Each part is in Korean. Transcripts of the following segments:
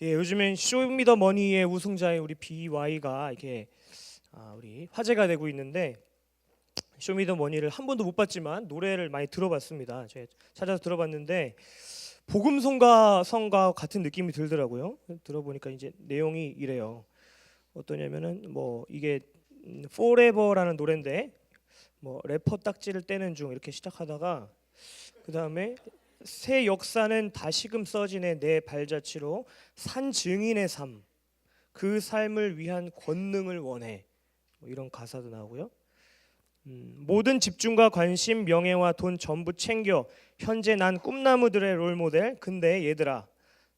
예, 요즘엔 쇼미더머니의 우승자인 우리 BY가 이렇게 우리 화제가 되고 있는데, 쇼미더머니를 한 번도 못 봤지만 노래를 많이 들어봤습니다. 제가 찾아서 들어봤는데 복음성가 같은 느낌이 들더라고요. 들어보니까 이제 내용이 이래요. 어떠냐면은 뭐 이게 Forever라는 노래인데, 뭐 래퍼 딱지를 떼는 중 이렇게 시작하다가 그 다음에 새 역사는 다시금 써지네 내 발자취로 산 증인의 삶, 그 삶을 위한 권능을 원해, 뭐 이런 가사도 나오고요. 모든 집중과 관심, 명예와 돈 전부 챙겨 현재 난 꿈나무들의 롤모델. 근데 얘들아,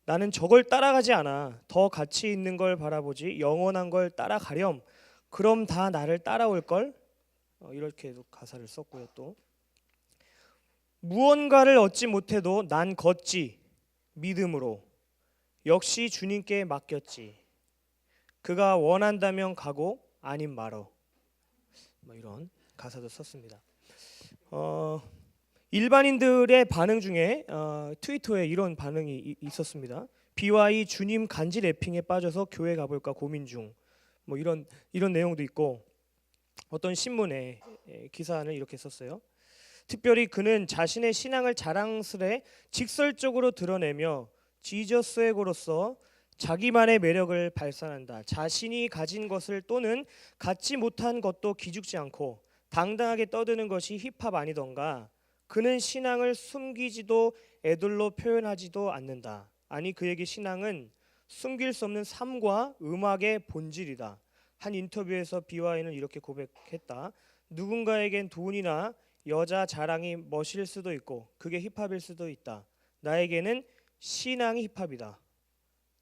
나는 저걸 따라가지 않아. 더 가치 있는 걸 바라보지. 영원한 걸 따라가렴. 그럼 다 나를 따라올걸. 이렇게도 가사를 썼고요. 또 무언가를 얻지 못해도 난 걷지 믿음으로. 역시 주님께 맡겼지. 그가 원한다면 가고 아님 말어. 뭐 이런 가사도 썼습니다. 일반인들의 반응 중에 트위터에 이런 반응이 있었습니다. BY 주님 간지 래핑에 빠져서 교회 가볼까 고민 중. 뭐 이런 내용도 있고, 어떤 신문에 기사는 이렇게 썼어요. 특별히 그는 자신의 신앙을 자랑스레 직설적으로 드러내며 지저스에고로서 자기만의 매력을 발산한다. 자신이 가진 것을 또는 갖지 못한 것도 기죽지 않고 당당하게 떠드는 것이 힙합 아니던가. 그는 신앙을 숨기지도 애들로 표현하지도 않는다. 아니, 그에게 신앙은 숨길 수 없는 삶과 음악의 본질이다. 한 인터뷰에서 BY는 이렇게 고백했다. 누군가에겐 돈이나 여자 자랑이 멋일 수도 있고 그게 힙합일 수도 있다. 나에게는 신앙이 힙합이다.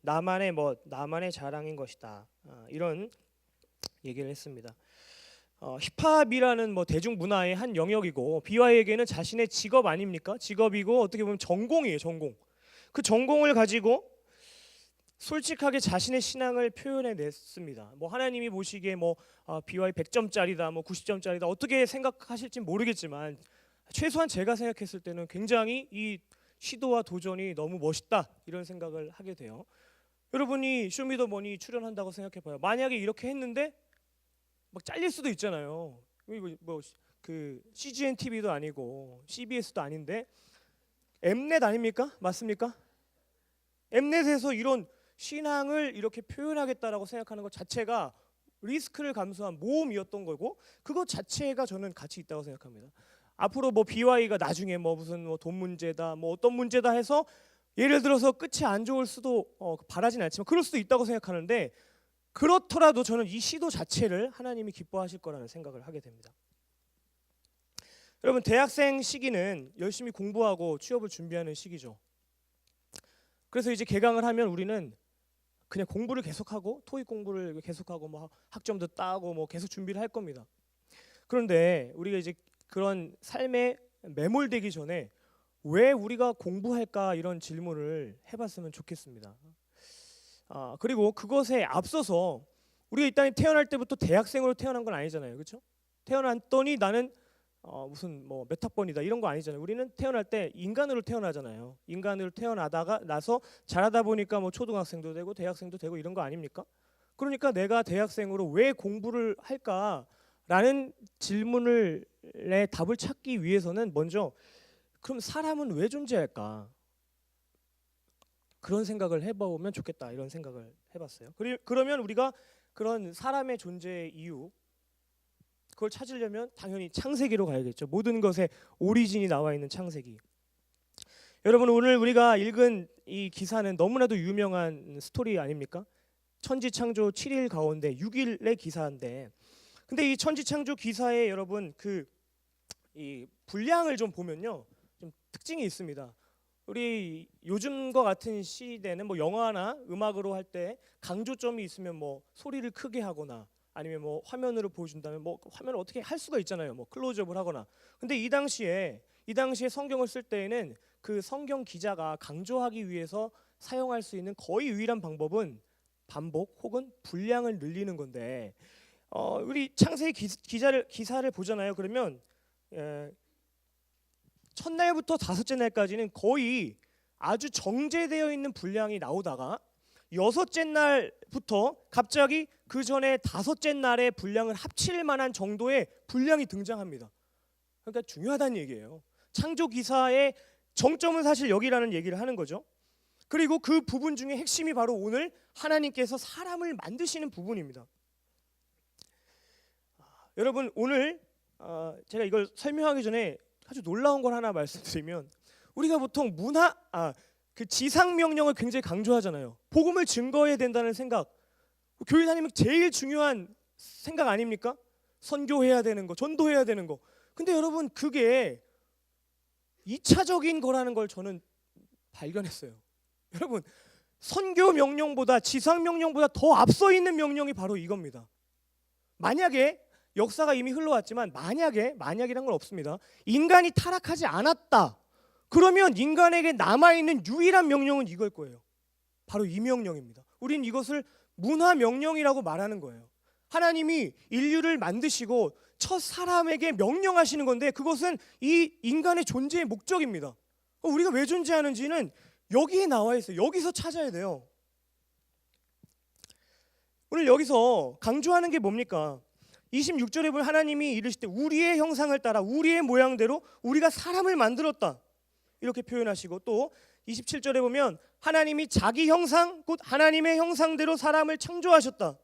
나만의 나만의 자랑인 것이다. 이런 얘기를 했습니다. 힙합이라는 대중문화의 한 영역이고, BY에게는 자신의 직업 아닙니까? 직업이고 어떻게 보면 전공이에요. 전공. 그 전공을 가지고 솔직하게 자신의 신앙을 표현해 냈습니다. 하나님이 보시기에 BY 100점짜리다, 90점짜리다 어떻게 생각하실지 모르겠지만, 최소한 제가 생각했을 때는 굉장히 이 시도와 도전이 너무 멋있다, 이런 생각을 하게 돼요. 여러분이 쇼미더머니 출연한다고 생각해봐요. 만약에 이렇게 했는데 막 잘릴 수도 있잖아요. 그 CGN TV도 아니고 CBS도 아닌데 엠넷 아닙니까? 맞습니까? 엠넷에서 이런 신앙을 이렇게 표현하겠다라고 생각하는 것 자체가 리스크를 감수한 모험이었던 거고, 그것 자체가 저는 가치 있다고 생각합니다. 앞으로 BY가 나중에 무슨 돈 문제다, 어떤 문제다 해서 예를 들어서 끝이 안 좋을 수도 바라진 않지만 그럴 수도 있다고 생각하는데, 그렇더라도 저는 이 시도 자체를 하나님이 기뻐하실 거라는 생각을 하게 됩니다. 여러분, 대학생 시기는 열심히 공부하고 취업을 준비하는 시기죠. 그래서 이제 개강을 하면 우리는 그냥 공부를 계속하고 토익 공부를 계속하고 학점도 따고 계속 준비를 할 겁니다. 그런데 우리가 이제 그런 삶에 매몰되기 전에 왜 우리가 공부할까, 이런 질문을 해봤으면 좋겠습니다. 그리고 그것에 앞서서 우리가 이 땅에 태어날 때부터 대학생으로 태어난 건 아니잖아요. 그렇죠? 태어났더니 나는 무슨 몇 학번이다 이런 거 아니잖아요. 우리는 태어날 때 인간으로 태어나잖아요. 인간으로 태어나다가 나서 자라다 보니까 초등학생도 되고 대학생도 되고 이런 거 아닙니까? 그러니까 내가 대학생으로 왜 공부를 할까라는 질문의 답을 찾기 위해서는 먼저, 그럼 사람은 왜 존재할까? 그런 생각을 해보면 좋겠다, 이런 생각을 해봤어요. 그러면 우리가 그런 사람의 존재의 이유, 그걸 찾으려면 당연히 창세기로 가야겠죠. 모든 것의 오리진이 나와 있는 창세기. 여러분, 오늘 우리가 읽은 이 기사는 너무나도 유명한 스토리 아닙니까? 천지창조 7일 가운데 6일의 기사인데, 근데 이 천지창조 기사에 여러분 이 분량을 좀 보면요, 좀 특징이 있습니다. 우리 요즘과 같은 시대는 영화나 음악으로 할 때 강조점이 있으면 소리를 크게 하거나, 아니면 화면으로 보여준다면 화면을 어떻게 할 수가 있잖아요. 클로즈업을 하거나. 근데 이 당시에 성경을 쓸 때에는 그 성경 기자가 강조하기 위해서 사용할 수 있는 거의 유일한 방법은 반복 혹은 분량을 늘리는 건데, 우리 창세기 기사를 보잖아요. 그러면 첫날부터 다섯째 날까지는 거의 아주 정제되어 있는 분량이 나오다가 6째 날부터 갑자기 그 전에 5째 날의 분량을 합칠 만한 정도의 분량이 등장합니다. 그러니까 중요하다는 얘기예요. 창조 기사의 정점은 사실 여기라는 얘기를 하는 거죠. 그리고 그 부분 중에 핵심이 바로 오늘 하나님께서 사람을 만드시는 부분입니다. 여러분, 오늘 제가 이걸 설명하기 전에 아주 놀라운 걸 하나 말씀드리면, 우리가 보통 그 지상 명령을 굉장히 강조하잖아요. 복음을 증거해야 된다는 생각, 교회 다니면 제일 중요한 생각 아닙니까? 선교해야 되는 거, 전도해야 되는 거. 근데 여러분, 그게 2차적인 거라는 걸 저는 발견했어요. 여러분, 선교 명령보다, 지상 명령보다 더 앞서 있는 명령이 바로 이겁니다. 만약에 역사가 이미 흘러왔지만 만약이란 건 없습니다. 인간이 타락하지 않았다. 그러면 인간에게 남아있는 유일한 명령은 이걸 거예요. 바로 이 명령입니다. 우린 이것을 문화 명령이라고 말하는 거예요. 하나님이 인류를 만드시고 첫 사람에게 명령하시는 건데, 그것은 이 인간의 존재의 목적입니다. 우리가 왜 존재하는지는 여기에 나와 있어요. 여기서 찾아야 돼요. 오늘 여기서 강조하는 게 뭡니까? 26절에 보면 하나님이 이르시되 우리의 형상을 따라 우리의 모양대로 우리가 사람을 만들었다, 이렇게 표현하시고, 또 27절에 보면 하나님이 자기 형상 곧 하나님의 형상대로 사람을 창조하셨다.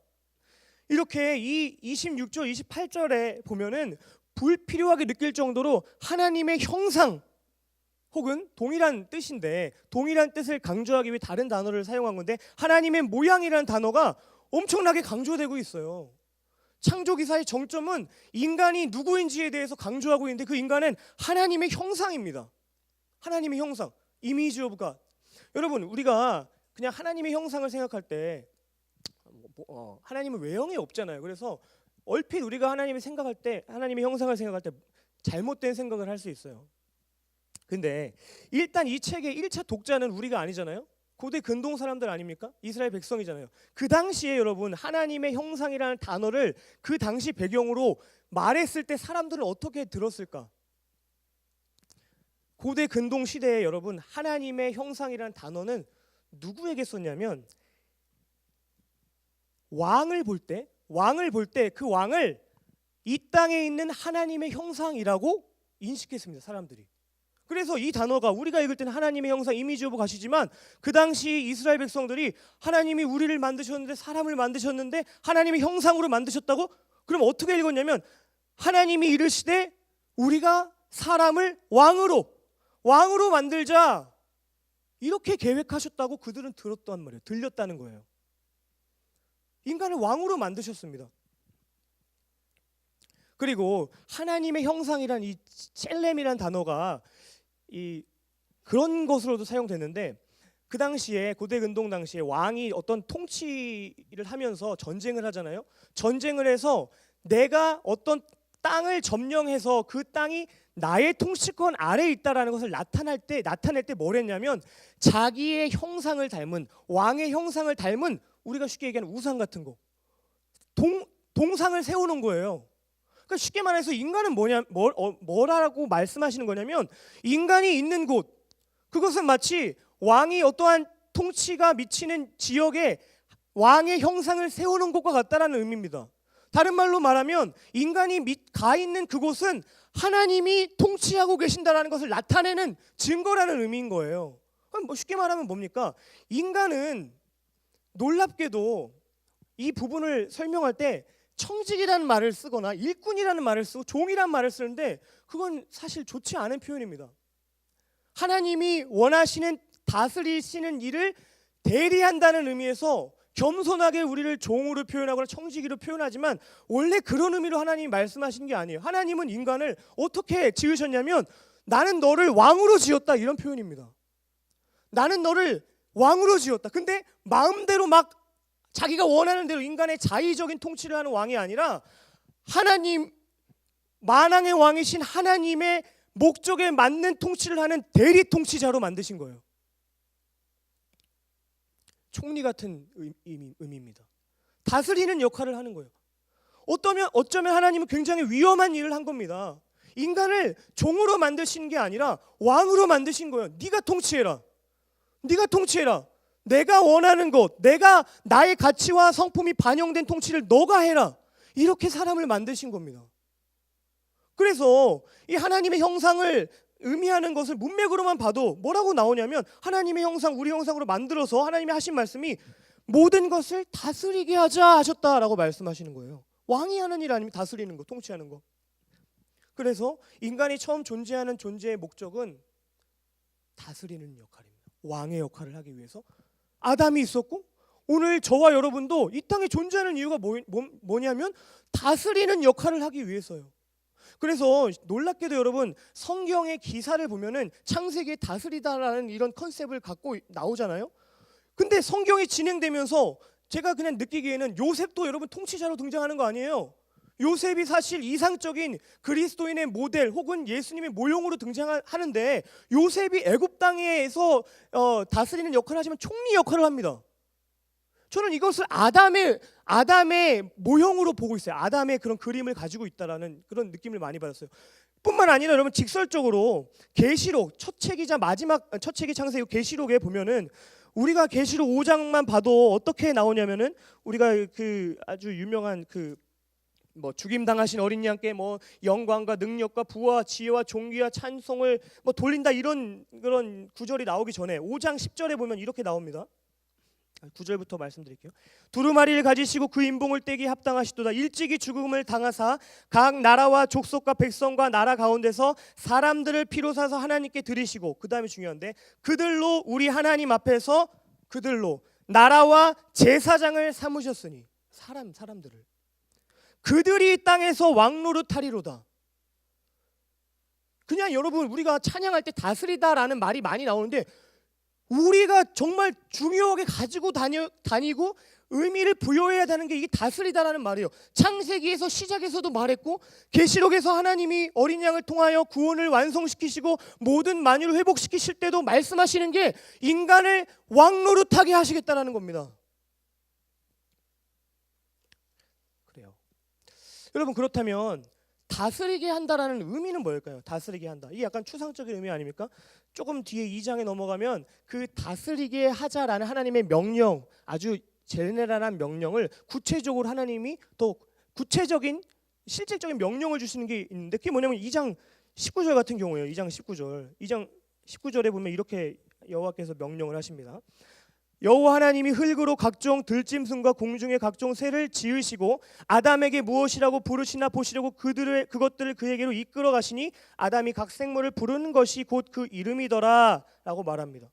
이렇게 이 26절 28절에 보면은 불필요하게 느낄 정도로 하나님의 형상, 혹은 동일한 뜻인데 동일한 뜻을 강조하기 위해 다른 단어를 사용한 건데, 하나님의 모양이라는 단어가 엄청나게 강조되고 있어요. 창조기사의 정점은 인간이 누구인지에 대해서 강조하고 있는데, 그 인간은 하나님의 형상입니다. 하나님의 형상, 이미지 오브 갓. 여러분, 우리가 그냥 하나님의 형상을 생각할 때 하나님은 외형이 없잖아요. 그래서 얼핏 우리가 하나님의 형상을 생각할 때 잘못된 생각을 할 수 있어요. 근데 일단 이 책의 1차 독자는 우리가 아니잖아요. 고대 근동 사람들 아닙니까? 이스라엘 백성이잖아요. 그 당시에 여러분, 하나님의 형상이라는 단어를 그 당시 배경으로 말했을 때 사람들은 어떻게 들었을까? 고대 근동 시대에 여러분, 하나님의 형상이라는 단어는 누구에게 썼냐면, 왕을 볼 때 그 왕을 이 땅에 있는 하나님의 형상이라고 인식했습니다, 사람들이. 그래서 이 단어가 우리가 읽을 때는 하나님의 형상, 이미지 오브 갓이지만, 그 당시 이스라엘 백성들이 하나님이 우리를 만드셨는데, 사람을 만드셨는데 하나님의 형상으로 만드셨다고? 그럼 어떻게 읽었냐면, 하나님이 이르시되 우리가 사람을 왕으로 만들자, 이렇게 계획하셨다고 그들은 들었단 말이에요. 들렸다는 거예요. 인간을 왕으로 만드셨습니다. 그리고 하나님의 형상이란 이 첼렘이란 단어가 그런 것으로도 사용됐는데, 그 당시에 고대 근동 당시에 왕이 어떤 통치를 하면서 전쟁을 하잖아요. 전쟁을 해서 내가 어떤 땅을 점령해서 그 땅이 나의 통치권 아래에 있다라는 것을 나타낼 때 뭘 했냐면, 자기의 형상을 닮은, 왕의 형상을 닮은, 우리가 쉽게 얘기하는 우상 같은 거, 동상을 세우는 거예요. 그러니까 쉽게 말해서 인간은 뭐라고 말씀하시는 거냐면, 인간이 있는 곳, 그것은 마치 왕이 어떠한 통치가 미치는 지역에 왕의 형상을 세우는 것과 같다라는 의미입니다. 다른 말로 말하면 인간이 가 있는 그곳은 하나님이 통치하고 계신다라는 것을 나타내는 증거라는 의미인 거예요. 그럼 쉽게 말하면 뭡니까? 인간은 놀랍게도 이 부분을 설명할 때 청직이라는 말을 쓰거나 일꾼이라는 말을 쓰고 종이라는 말을 쓰는데, 그건 사실 좋지 않은 표현입니다. 하나님이 원하시는 다스리시는 일을 대리한다는 의미에서 겸손하게 우리를 종으로 표현하거나 청지기로 표현하지만, 원래 그런 의미로 하나님이 말씀하신 게 아니에요. 하나님은 인간을 어떻게 지으셨냐면, 나는 너를 왕으로 지었다, 이런 표현입니다. 나는 너를 왕으로 지었다. 근데 마음대로 막 자기가 원하는 대로 인간의 자의적인 통치를 하는 왕이 아니라, 하나님, 만왕의 왕이신 하나님의 목적에 맞는 통치를 하는 대리 통치자로 만드신 거예요. 총리 같은 의미입니다. 다스리는 역할을 하는 거예요. 어쩌면 하나님은 굉장히 위험한 일을 한 겁니다. 인간을 종으로 만드신 게 아니라 왕으로 만드신 거예요. 네가 통치해라. 내가 원하는 것, 내가 나의 가치와 성품이 반영된 통치를 너가 해라. 이렇게 사람을 만드신 겁니다. 그래서 이 하나님의 형상을 의미하는 것을 문맥으로만 봐도 뭐라고 나오냐면 하나님의 형상, 우리 형상으로 만들어서 하나님이 하신 말씀이 모든 것을 다스리게 하자 하셨다라고 말씀하시는 거예요. 왕이 하는 일 아니면 다스리는 거, 통치하는 거. 그래서 인간이 처음 존재하는 존재의 목적은 다스리는 역할입니다. 왕의 역할을 하기 위해서 아담이 있었고 오늘 저와 여러분도 이 땅에 존재하는 이유가 뭐냐면 다스리는 역할을 하기 위해서요. 그래서 놀랍게도 여러분 성경의 기사를 보면은 창세기에 다스리다라는 이런 컨셉을 갖고 나오잖아요. 근데 성경이 진행되면서 제가 그냥 느끼기에는 요셉도 여러분 통치자로 등장하는 거 아니에요. 요셉이 사실 이상적인 그리스도인의 모델 혹은 예수님의 모형으로 등장하는데 요셉이 애굽 땅에서 다스리는 역할을 하지만 총리 역할을 합니다. 저는 이것을 아담의 모형으로 보고 있어요. 아담의 그런 그림을 가지고 있다라는 그런 느낌을 많이 받았어요. 뿐만 아니라 여러분 직설적으로 계시록 첫 책이자 마지막 첫 책이 창세기 계시록에 보면은 우리가 계시록 5장만 봐도 어떻게 나오냐면은 우리가 그 아주 유명한 뭐 죽임 당하신 어린 양께 뭐 영광과 능력과 부와 지혜와 존귀와 찬송을 뭐 돌린다 이런 그런 구절이 나오기 전에 5장 10절에 보면 이렇게 나옵니다. 9절부터 말씀드릴게요. 두루마리를 가지시고 그 인봉을 떼기 합당하시도다. 일찍이 죽음을 당하사 각 나라와 족속과 백성과 나라 가운데서 사람들을 피로 사서 하나님께 드리시고, 그 다음에 중요한데, 그들로 우리 하나님 앞에서 그들로 나라와 제사장을 삼으셨으니, 사람들을 그들이 이 땅에서 왕노릇하리로다. 그냥 여러분 우리가 찬양할 때 다스리다라는 말이 많이 나오는데 우리가 정말 중요하게 가지고 다니고 의미를 부여해야 되는 게 이게 다스리다라는 말이에요. 창세기에서 시작에서도 말했고 계시록에서 하나님이 어린 양을 통하여 구원을 완성시키시고 모든 만유를 회복시키실 때도 말씀하시는 게 인간을 왕노릇하게 하시겠다라는 겁니다. 그래요. 여러분, 그렇다면 다스리게 한다라는 의미는 뭘까요? 다스리게 한다. 이게 약간 추상적인 의미 아닙니까? 조금 뒤에 2장에 넘어가면 그 다스리게 하자라는 하나님의 명령, 아주 제네랄한 명령을 구체적으로 하나님이 더 구체적인 실질적인 명령을 주시는 게 있는데, 그게 뭐냐면 2장 19절 같은 경우예요. 2장 19절에 보면 이렇게 여호와께서 명령을 하십니다. 여호와 하나님이 흙으로 각종 들짐승과 공중의 각종 새를 지으시고 아담에게 무엇이라고 부르시나 보시려고 그것들을 그에게로 이끌어 가시니 아담이 각 생물을 부르는 것이 곧 그 이름이더라 라고 말합니다.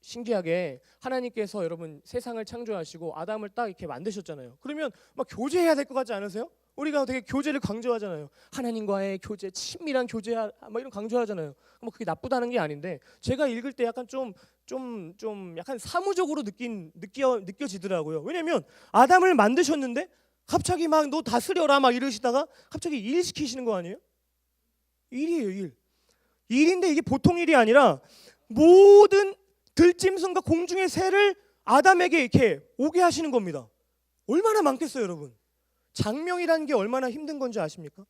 신기하게 하나님께서 여러분 세상을 창조하시고 아담을 딱 이렇게 만드셨잖아요. 그러면 막 교제해야 될 것 같지 않으세요? 우리가 되게 교제를 강조하잖아요. 하나님과의 교제, 친밀한 교제, 막 이런 강조하잖아요. 뭐 그게 나쁘다는 게 아닌데 제가 읽을 때 약간 좀 약간 사무적으로 느껴지더라고요. 왜냐면 아담을 만드셨는데 갑자기 막 너 다스려라 막 이러시다가 갑자기 일 시키시는 거 아니에요? 일이에요, 일. 일인데 이게 보통 일이 아니라 모든 들짐승과 공중의 새를 아담에게 이렇게 오게 하시는 겁니다. 얼마나 많겠어요, 여러분? 장명이라는 게 얼마나 힘든 건지 아십니까?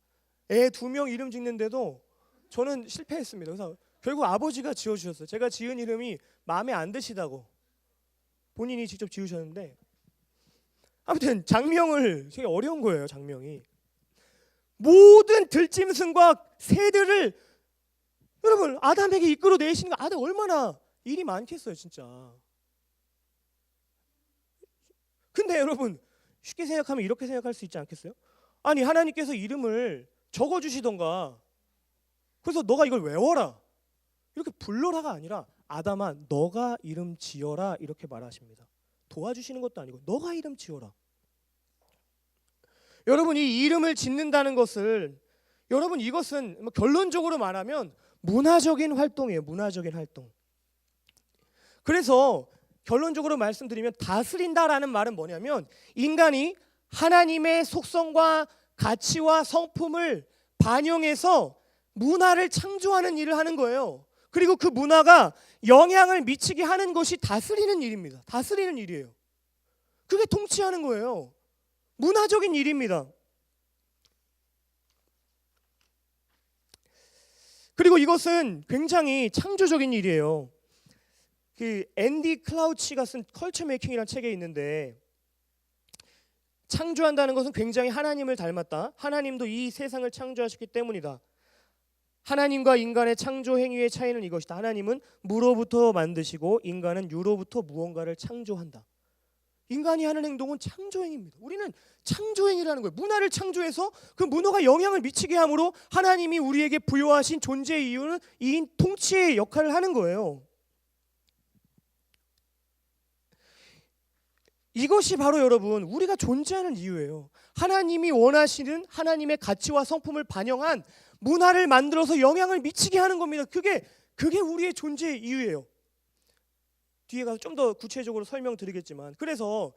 애 2명 이름 짓는데도 저는 실패했습니다. 그래서 결국 아버지가 지어주셨어요. 제가 지은 이름이 마음에 안 드시다고 본인이 직접 지으셨는데, 아무튼 장명을 되게 어려운 거예요. 장명이 모든 들짐승과 새들을 여러분 아담에게 이끌어내시는 거, 아담 얼마나 일이 많겠어요 진짜. 근데 여러분 쉽게 생각하면 이렇게 생각할 수 있지 않겠어요? 아니 하나님께서 이름을 적어주시던가 그래서 너가 이걸 외워라 이렇게 불러라가 아니라 아담아 너가 이름 지어라 이렇게 말하십니다. 도와주시는 것도 아니고 너가 이름 지어라. 여러분 이 이름을 짓는다는 것을 여러분 이것은 결론적으로 말하면 문화적인 활동이에요. 문화적인 활동. 그래서 결론적으로 말씀드리면 다스린다라는 말은 뭐냐면 인간이 하나님의 속성과 가치와 성품을 반영해서 문화를 창조하는 일을 하는 거예요. 그리고 그 문화가 영향을 미치게 하는 것이 다스리는 일입니다. 다스리는 일이에요. 그게 통치하는 거예요. 문화적인 일입니다. 그리고 이것은 굉장히 창조적인 일이에요. 그 앤디 클라우치가 쓴 컬처 메이킹이라는 책에 있는데, 창조한다는 것은 굉장히 하나님을 닮았다. 하나님도 이 세상을 창조하셨기 때문이다. 하나님과 인간의 창조 행위의 차이는 이것이다. 하나님은 무로부터 만드시고 인간은 유로부터 무언가를 창조한다. 인간이 하는 행동은 창조행위입니다. 우리는 창조행위라는 거예요. 문화를 창조해서 그 문화가 영향을 미치게 함으로 하나님이 우리에게 부여하신 존재의 이유는 이 통치의 역할을 하는 거예요. 이것이 바로 여러분 우리가 존재하는 이유예요. 하나님이 원하시는 하나님의 가치와 성품을 반영한 문화를 만들어서 영향을 미치게 하는 겁니다. 그게 우리의 존재의 이유예요. 뒤에 가서 좀 더 구체적으로 설명드리겠지만, 그래서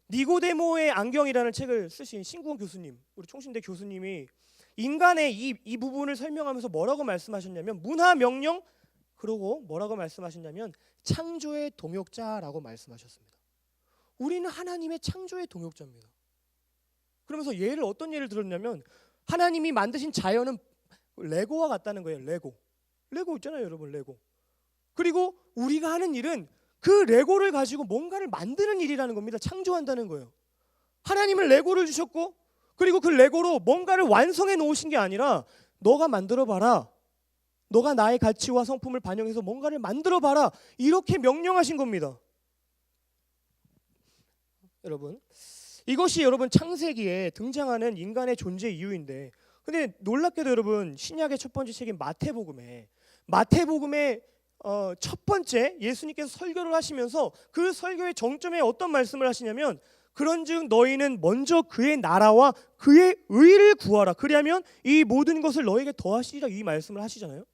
니고데모의 안경이라는 책을 쓰신 신구원 교수님, 우리 총신대 교수님이 인간의 이 부분을 설명하면서 뭐라고 말씀하셨냐면, 문화 명령, 그러고 뭐라고 말씀하셨냐면 창조의 동역자라고 말씀하셨습니다. 우리는 하나님의 창조의 동역자입니다. 그러면서 어떤 예를 들었냐면, 하나님이 만드신 자연은 레고와 같다는 거예요. 레고 있잖아요, 여러분. 레고. 그리고 우리가 하는 일은 그 레고를 가지고 뭔가를 만드는 일이라는 겁니다. 창조한다는 거예요. 하나님은 레고를 주셨고, 그리고 그 레고로 뭔가를 완성해 놓으신 게 아니라 너가 만들어 봐라, 너가 나의 가치와 성품을 반영해서 뭔가를 만들어 봐라, 이렇게 명령하신 겁니다. 여러분, 이것이 여러분 창세기에 등장하는 인간의 존재 이유인데, 근데 놀랍게도 여러분 신약의 첫 번째 책인 마태복음에 첫 번째 예수님께서 설교를 하시면서 그 설교의 정점에 어떤 말씀을 하시냐면, 그런즉 너희는 먼저 그의 나라와 그의 의를 구하라, 그리하면 이 모든 것을 너에게 더하시리라, 이 말씀을 하시잖아요.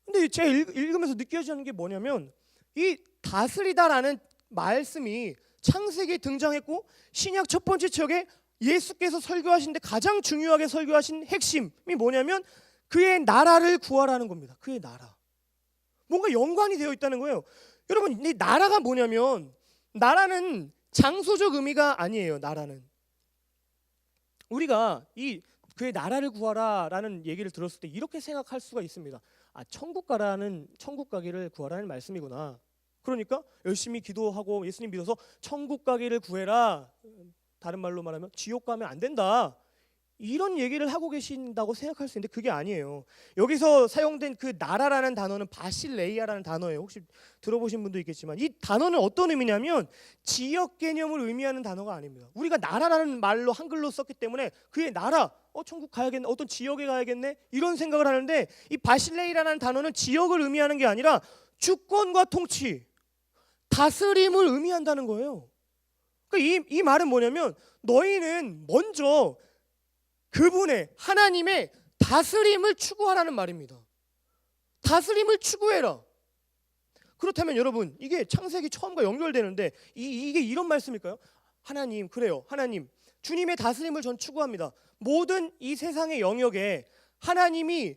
근데 제가 읽으면서 느껴지는 게 뭐냐면, 이 다스리다라는 말씀이 창세기에 등장했고, 신약 첫 번째 책에 예수께서 설교하시는데 가장 중요하게 설교하신 핵심이 뭐냐면 그의 나라를 구하라는 겁니다. 그의 나라. 뭔가 연관이 되어 있다는 거예요. 여러분, 이 나라가 뭐냐면, 나라는 장소적 의미가 아니에요. 나라는 우리가 그의 나라를 구하라라는 얘기를 들었을 때 이렇게 생각할 수가 있습니다. 천국 가기를 구하라는 말씀이구나. 그러니까 열심히 기도하고 예수님 믿어서 천국 가기를 구해라, 다른 말로 말하면 지옥 가면 안 된다, 이런 얘기를 하고 계신다고 생각할 수 있는데 그게 아니에요. 여기서 사용된 그 나라라는 단어는 바실레이아라는 단어예요. 혹시 들어보신 분도 있겠지만, 이 단어는 어떤 의미냐면 지역 개념을 의미하는 단어가 아닙니다. 우리가 나라라는 말로 한글로 썼기 때문에 그의 나라, 천국 가야겠네, 어떤 지역에 가야겠네, 이런 생각을 하는데, 이 바실레이라는 단어는 지역을 의미하는 게 아니라 주권과 통치, 다스림을 의미한다는 거예요. 그러니까 이 말은 뭐냐면, 너희는 먼저 그분의 하나님의 다스림을 추구하라는 말입니다. 다스림을 추구해라. 그렇다면 여러분, 이게 창세기 처음과 연결되는데 이게 이런 말씀일까요? 하나님, 그래요, 하나님, 주님의 다스림을 전 추구합니다. 모든 이 세상의 영역에 하나님이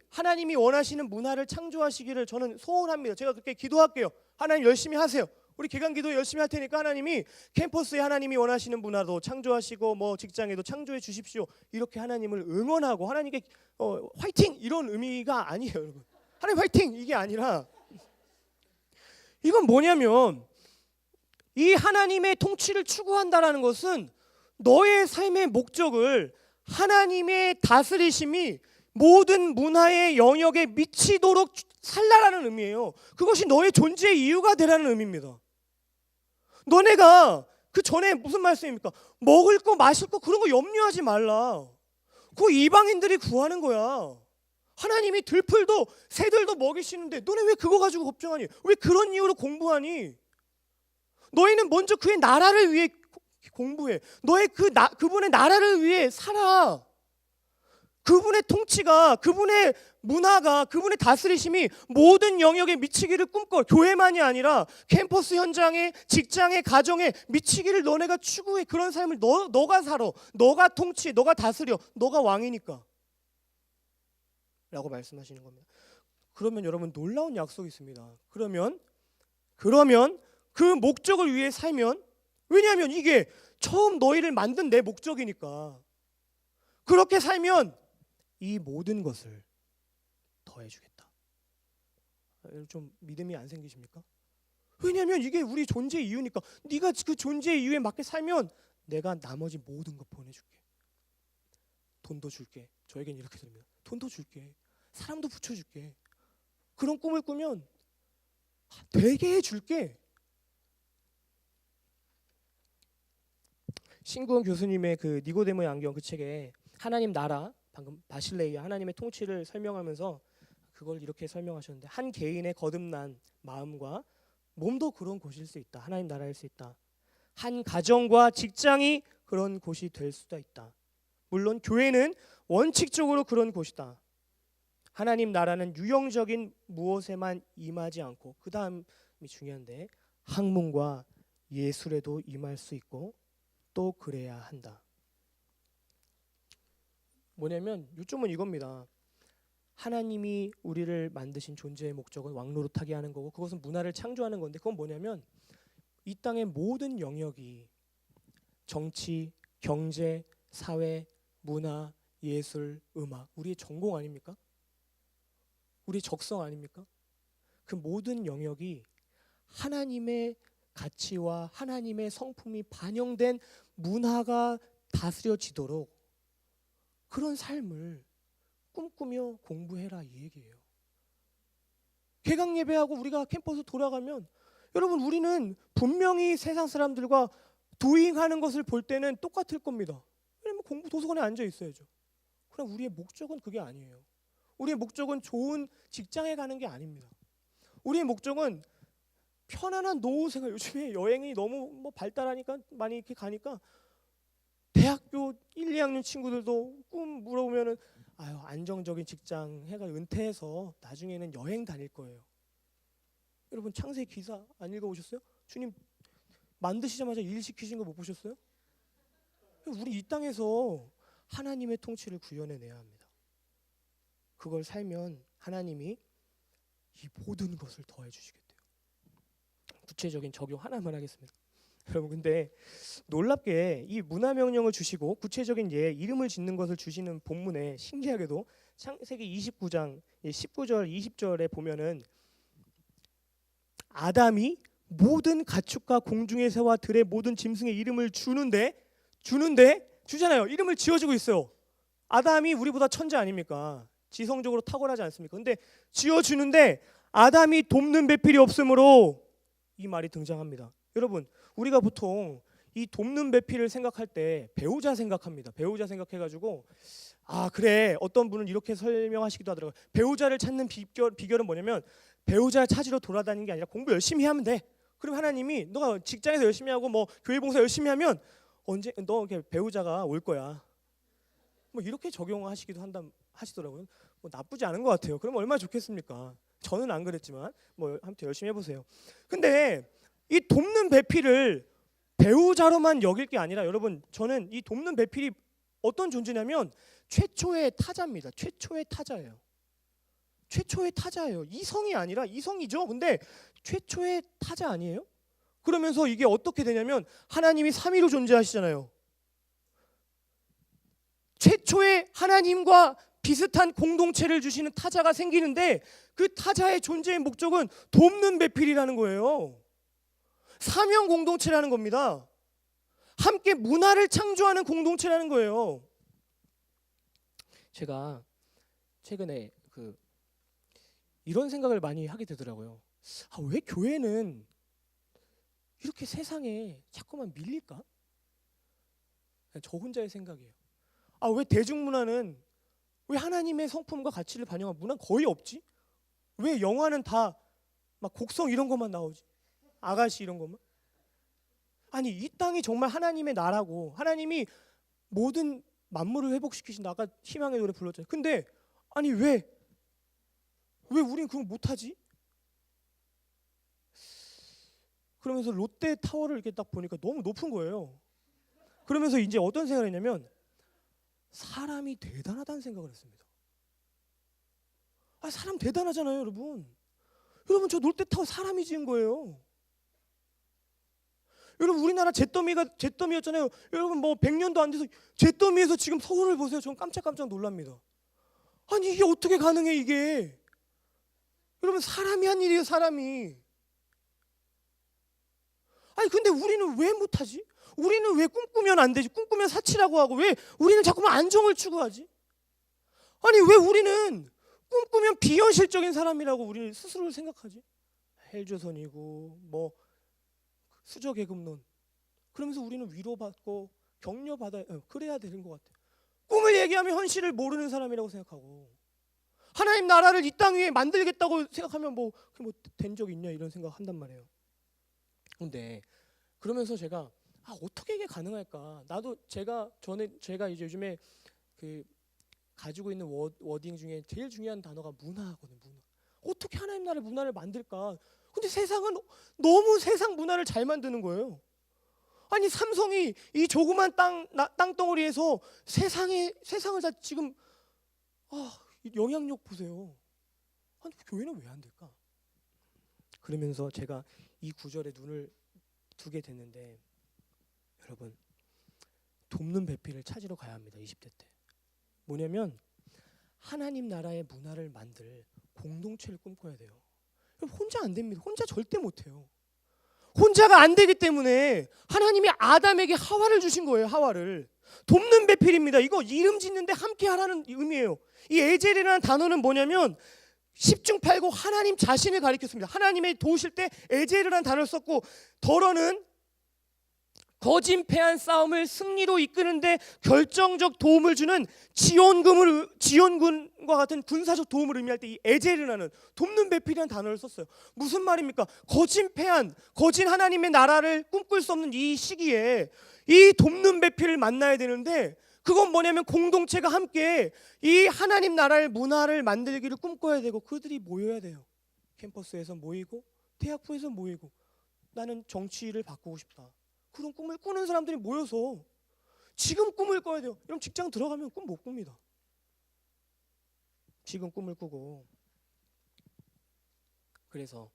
원하시는 문화를 창조하시기를 저는 소원합니다. 제가 그렇게 기도할게요. 하나님 열심히 하세요. 우리 개강기도 열심히 할 테니까 하나님이 캠퍼스에 하나님이 원하시는 문화도 창조하시고 뭐 직장에도 창조해 주십시오, 이렇게 하나님을 응원하고 하나님께 화이팅, 이런 의미가 아니에요, 여러분. 하나님 화이팅, 이게 아니라, 이건 뭐냐면 이 하나님의 통치를 추구한다라는 것은 너의 삶의 목적을 하나님의 다스리심이 모든 문화의 영역에 미치도록 살라라는 의미예요. 그것이 너의 존재의 이유가 되라는 의미입니다. 너네가 그 전에 무슨 말씀입니까? 먹을 거 마실 거 그런 거 염려하지 말라. 그거 이방인들이 구하는 거야. 하나님이 들풀도 새들도 먹이시는데 너네 왜 그거 가지고 걱정하니? 왜 그런 이유로 공부하니? 너희는 먼저 그의 나라를 위해 공부해. 너의 그분의 나라를 위해 살아. 그분의 통치가, 그분의 문화가, 그분의 다스리심이 모든 영역에 미치기를 꿈꿔. 교회만이 아니라 캠퍼스 현장에, 직장에, 가정에 미치기를 너네가 추구해. 그런 삶을 너가 살아. 너가 통치해. 너가 다스려. 너가 왕이니까 라고 말씀하시는 겁니다. 그러면 여러분, 놀라운 약속이 있습니다. 그러면 그 목적을 위해 살면, 왜냐하면 이게 처음 너희를 만든 내 목적이니까, 그렇게 살면 이 모든 것을 더해주겠다. 좀 믿음이 안 생기십니까? 왜냐하면 이게 우리 존재의 이유니까. 네가 그 존재의 이유에 맞게 살면 내가 나머지 모든 거 보내줄게. 돈도 줄게. 저에겐 이렇게 됩니다. 돈도 줄게. 사람도 붙여줄게. 그런 꿈을 꾸면 되게 해줄게. 신구원 교수님의 그 니고데모의 안경 그 책에 하나님 나라, 방금 바실레이아 하나님의 통치를 설명하면서 그걸 이렇게 설명하셨는데, 한 개인의 거듭난 마음과 몸도 그런 곳일 수 있다. 하나님 나라일 수 있다. 한 가정과 직장이 그런 곳이 될 수도 있다. 물론 교회는 원칙적으로 그런 곳이다. 하나님 나라는 유형적인 무엇에만 임하지 않고, 그 다음이 중요한데, 학문과 예술에도 임할 수 있고 또 그래야 한다. 뭐냐면 요점은 이겁니다. 하나님이 우리를 만드신 존재의 목적은 왕노릇하게 하는 거고, 그것은 문화를 창조하는 건데, 그건 뭐냐면 이 땅의 모든 영역이 정치, 경제, 사회, 문화, 예술, 음악, 우리의 전공 아닙니까? 우리의 적성 아닙니까? 그 모든 영역이 하나님의 가치와 하나님의 성품이 반영된 문화가 다스려지도록 그런 삶을 꿈꾸며 공부해라, 이 얘기예요. 개강 예배하고 우리가 캠퍼스 돌아가면, 여러분 우리는 분명히 세상 사람들과 도잉하는 것을 볼 때는 똑같을 겁니다. 왜냐면 공부 도서관에 앉아 있어야죠. 그러나 우리의 목적은 그게 아니에요. 우리의 목적은 좋은 직장에 가는 게 아닙니다. 우리의 목적은 편안한 노후 생활. 요즘에 여행이 너무 발달하니까 많이 이렇게 가니까 대학교 1, 2학년 친구들도 꿈 물어보면은 아유, 안정적인 직장 해가 은퇴해서 나중에는 여행 다닐 거예요. 여러분 창세기 기사 안 읽어보셨어요? 주님 만드시자마자 일 시키신 거 못 보셨어요? 우리 이 땅에서 하나님의 통치를 구현해내야 합니다. 그걸 살면 하나님이 이 모든 것을 더해 주시겠대요. 구체적인 적용 하나만 하겠습니다. 여러분 근데 놀랍게 이 문화명령을 주시고 구체적인 이름을 짓는 것을 주시는 본문에 신기하게도 창세기 29장 19절 20절에 보면은 아담이 모든 가축과 공중의 새와 들의 모든 짐승의 이름을 주잖아요. 이름을 지어주고 있어요. 아담이 우리보다 천재 아닙니까? 지성적으로 탁월하지 않습니까? 근데 지어주는데 아담이 돕는 배필이 없으므로 이 말이 등장합니다. 여러분 우리가 보통 이 돕는 배필을 생각할 때 배우자 생각합니다. 배우자 생각해가지고 아 그래, 어떤 분은 이렇게 설명하시기도 하더라고요. 배우자를 찾는 비결은 뭐냐면 배우자 찾으러 돌아다니는 게 아니라 공부 열심히 하면 돼. 그럼 하나님이 너가 직장에서 열심히 하고 뭐 교회 봉사 열심히 하면 언제 너 배우자가 올 거야. 뭐 이렇게 적용하시기도 하시더라고요. 뭐 나쁘지 않은 것 같아요. 그럼 얼마나 좋겠습니까? 저는 안 그랬지만 뭐 아무튼 열심히 해보세요. 근데 이 돕는 배필을 배우자로만 여길 게 아니라, 여러분 저는 이 돕는 배필이 어떤 존재냐면 최초의 타자입니다. 최초의 타자예요. 최초의 타자예요. 이성이 아니라, 이성이죠. 근데 최초의 타자 아니에요? 그러면서 이게 어떻게 되냐면 하나님이 3위로 존재하시잖아요. 최초의 하나님과 비슷한 공동체를 주시는 타자가 생기는데 그 타자의 존재의 목적은 돕는 배필이라는 거예요. 사명 공동체라는 겁니다. 함께 문화를 창조하는 공동체라는 거예요. 제가 최근에 이런 생각을 많이 하게 되더라고요. 아, 왜 교회는 이렇게 세상에 자꾸만 밀릴까? 저 혼자의 생각이에요. 아, 왜 대중문화는, 왜 하나님의 성품과 가치를 반영한 문화는 거의 없지? 왜 영화는 다 막 곡성 이런 것만 나오지? 아가씨 이런 것만? 아니 이 땅이 정말 하나님의 나라고 하나님이 모든 만물을 회복시키신다. 아까 희망의 노래 불렀잖아요. 근데 아니 왜 우린 그걸 못하지? 그러면서 롯데타워를 이렇게 딱 보니까 너무 높은 거예요. 그러면서 이제 어떤 생각을 했냐면 사람이 대단하다는 생각을 했습니다. 아, 사람 대단하잖아요, 여러분. 여러분 저 롯데타워 사람이 지은 거예요. 여러분 우리나라 잿더미였잖아요. 여러분 뭐 100년도 안 돼서 잿더미에서 지금 서울을 보세요. 저는 깜짝깜짝 놀랍니다. 아니 이게 어떻게 가능해 이게? 여러분 사람이 한 일이에요, 사람이. 아니 근데 우리는 왜 못하지? 우리는 왜 꿈꾸면 안 되지? 꿈꾸면 사치라고 하고 왜 우리는 자꾸만 안정을 추구하지? 아니 왜 우리는 꿈꾸면 비현실적인 사람이라고 우리 스스로를 생각하지? 헬조선이고 뭐 수저계급론 그러면서 우리는 위로받고 격려받아야 그래야 되는 것 같아요. 꿈을 얘기하면 현실을 모르는 사람이라고 생각하고 하나님 나라를 이 땅 위에 만들겠다고 생각하면 뭐 된 적 있냐 이런 생각 한단 말이에요. 근데 그러면서 제가 어떻게 이게 가능할까? 나도 제가 이제 요즘에 그 가지고 있는 워딩 중에 제일 중요한 단어가 문화거든요. 문화. 어떻게 하나님 나라의 문화를 만들까? 근데 세상은 너무 세상 문화를 잘 만드는 거예요. 아니 삼성이 이 조그만 땅덩어리에서 세상을 다 지금 영향력 보세요. 아니 교회는 왜 안 될까? 그러면서 제가 이 구절에 눈을 두게 됐는데 여러분 돕는 배필을 찾으러 가야 합니다. 20대 때. 뭐냐면 하나님 나라의 문화를 만들 공동체를 꿈꿔야 돼요. 혼자 안 됩니다. 혼자 절대 못해요. 혼자가 안 되기 때문에 하나님이 아담에게 하와를 주신 거예요. 하와를. 돕는 배필입니다. 이거 이름 짓는데 함께 하라는 의미예요. 이 에젤이라는 단어는 뭐냐면 10중 8구 하나님 자신을 가리켰습니다. 하나님이 도우실 때 에젤이라는 단어를 썼고 덜어는 거짓패한 싸움을 승리로 이끄는데 결정적 도움을 주는 지원군과 같은 군사적 도움을 의미할 때 이 에젤이라는 돕는 배필이라는 단어를 썼어요. 무슨 말입니까? 거짓 하나님의 나라를 꿈꿀 수 없는 이 시기에 이 돕는 배필을 만나야 되는데 그건 뭐냐면 공동체가 함께 이 하나님 나라의 문화를 만들기를 꿈꿔야 되고 그들이 모여야 돼요. 캠퍼스에서 모이고 대학부에서 모이고 나는 정치를 바꾸고 싶다. 그런 꿈을 꾸는 사람들이 모여서 지금 꿈을 꿔야 돼요. 그럼 직장 들어가면 꿈 못 꿉니다. 지금 꿈을 꾸고 그래서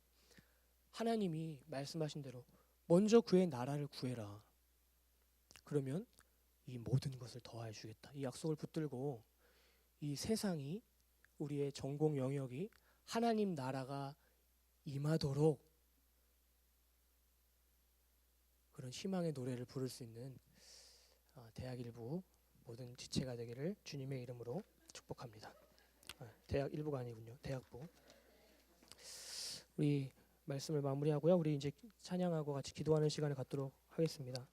하나님이 말씀하신 대로 먼저 그의 나라를 구해라. 그러면 이 모든 것을 더하여 주겠다. 이 약속을 붙들고 이 세상이 우리의 전공 영역이 하나님 나라가 임하도록 그런 희망의 노래를 부를 수 있는 대학 일부 모든 지체가 되기를 주님의 이름으로 축복합니다. 대학 일부가 아니군요. 대학부. 우리 말씀을 마무리하고요. 우리 이제 찬양하고 같이 기도하는 시간을 갖도록 하겠습니다.